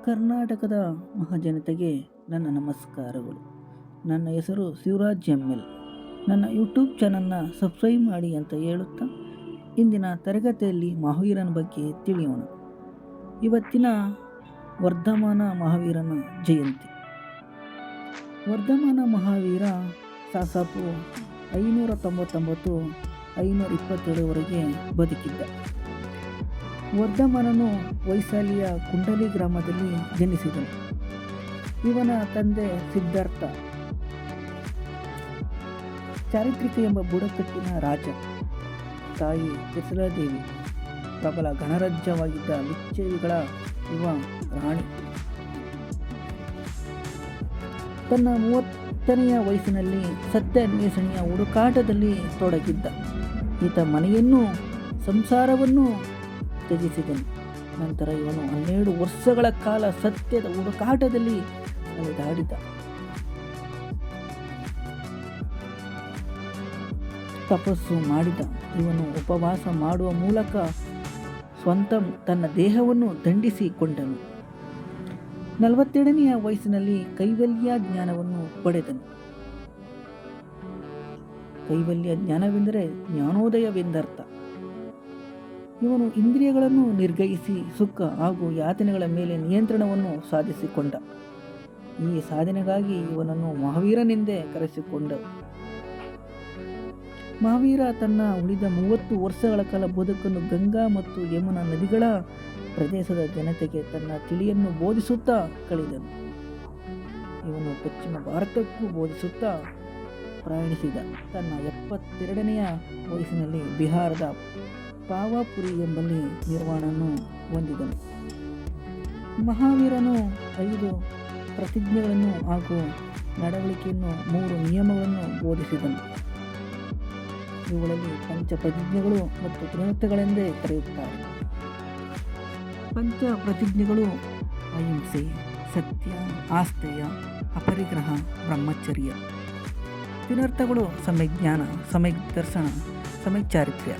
ಕರ್ನಾಟಕದ ಮಹಾಜನತೆಗೆ ನನ್ನ ನಮಸ್ಕಾರಗಳು. ನನ್ನ ಹೆಸರು ಶಿವರಾಜ್ ಎಲ್. ನನ್ನ ಯೂಟ್ಯೂಬ್ ಚಾನಲ್ನ ಸಬ್ಸ್ಕ್ರೈಬ್ ಮಾಡಿ ಅಂತ ಹೇಳುತ್ತಾ ಇಂದಿನ ತರಗತಿಯಲ್ಲಿ ಮಹಾವೀರನ ಬಗ್ಗೆ ತಿಳಿಯೋಣ. ಇವತ್ತಿನ ವರ್ಧಮಾನ ಮಹಾವೀರನ ಜಯಂತಿ. ವರ್ಧಮಾನ ಮಹಾವೀರ ಸಾಸಾಪು 599-527ವರೆಗೆ ಬದುಕಿದ್ದ. ವರ್ಧಮಾನನು ಹೊಯ್ಸಳಿಯ ಕುಂಡಲಿ ಗ್ರಾಮದಲ್ಲಿ ಜನಿಸಿದನು. ಇವನ ತಂದೆ ಸಿದ್ಧಾರ್ಥ ಚಾರಿತ್ರಿಕ ಎಂಬ ಬುಡಕಟ್ಟಿನ ರಾಜ. ತಾಯಿ ತ್ರಿಶೂಲದೇವಿ ಪ್ರಬಲ ಗಣರಾಜ್ಯವಾಗಿದ್ದ ಲಿಚ್ಛವಿಗಳ ಯುವ ರಾಣಿ. ತನ್ನ 30ನೆಯ ವಯಸ್ಸಿನಲ್ಲಿ ಸತ್ಯ ಅನ್ವೇಷಣೆಯ ಹುಡುಕಾಟದಲ್ಲಿ ತೊಡಗಿದ್ದ ಈತ ಮನೆಯನ್ನು ಸಂಸಾರವನ್ನು ತ್ಯಜಿಸಿದನು. ನಂತರ ಇವನು 12 ವರ್ಷಗಳ ಕಾಲ ಸತ್ಯದ ಹುಡುಕಾಟದಲ್ಲಿ ಅಲೆದಾಡಿದ. ತಪಸ್ಸು ಮಾಡಿದ. ಇವನು ಉಪವಾಸ ಮಾಡುವ ಮೂಲಕ ತನ್ನ ದೇಹವನ್ನು ದಂಡಿಸಿಕೊಂಡನು. 42ನೆಯ ವಯಸ್ಸಿನಲ್ಲಿ ಕೈವಲ್ಯ ಜ್ಞಾನವನ್ನು ಪಡೆದನು. ಕೈವಲ್ಯ ಜ್ಞಾನವೆಂದರೆ ಜ್ಞಾನೋದಯವೆಂದರ್ಥ. ಇವನು ಇಂದ್ರಿಯಗಳನ್ನು ನಿರ್ಗಹಿಸಿ ಸುಖ ಹಾಗೂ ಯಾತನೆಗಳ ಮೇಲೆ ನಿಯಂತ್ರಣವನ್ನು ಸಾಧಿಸಿಕೊಂಡ. ಈ ಸಾಧನೆಗಾಗಿ ಇವನನ್ನು ಮಹಾವೀರನೆಂದೇ ಕರೆಸಿಕೊಂಡ. ಮಹಾವೀರ ತನ್ನ ಉಳಿದ 30 ವರ್ಷಗಳ ಕಾಲ ಬದುಕನ್ನು ಗಂಗಾ ಮತ್ತು ಯಮುನಾ ನದಿಗಳ ಪ್ರದೇಶದ ಜನತೆಗೆ ತನ್ನ ತಿಳಿಯನ್ನು ಬೋಧಿಸುತ್ತಾ ಕಳೆದನು. ಇವನು ಪಶ್ಚಿಮ ಭಾರತಕ್ಕೂ ಬೋಧಿಸುತ್ತಾ ಪ್ರಯಾಣಿಸಿದ. ತನ್ನ 72ನೆಯ ವಯಸ್ಸಿನಲ್ಲಿ ಬಿಹಾರದ ಪಾವಾಪುರಿ ಎಂಬಲ್ಲಿ ನಿರ್ವಾಣವನ್ನು ಹೊಂದಿದನು. ಮಹಾವೀರನು 5 ಪ್ರತಿಜ್ಞೆಗಳನ್ನು ಹಾಗೂ ನಡವಳಿಕೆಯನ್ನು 3 ನಿಯಮಗಳನ್ನು ಬೋಧಿಸಿದನು. ಇವುಗಳಲ್ಲಿ ಪಂಚ ಪ್ರತಿಜ್ಞೆಗಳು ಮತ್ತು ತ್ರಿವೃತ್ತಗಳೆಂದೇ ಕರೆಯುತ್ತಾರೆ. ಪಂಚ ಪ್ರತಿಜ್ಞೆಗಳು ಅಹಿಂಸೆ, ಸತ್ಯ, ಆಸ್ಥೇಯ, ಅಪರಿಗ್ರಹ, ಬ್ರಹ್ಮಚರ್ಯ. ತ್ರಿವೃತ್ತಗಳು ಸಮ್ಯಕ್ ಜ್ಞಾನ, ಸಮ್ಯಕ್ ದರ್ಶನ, ಸಮ್ಯಕ್ ಚಾರಿತ್ರ್ಯ.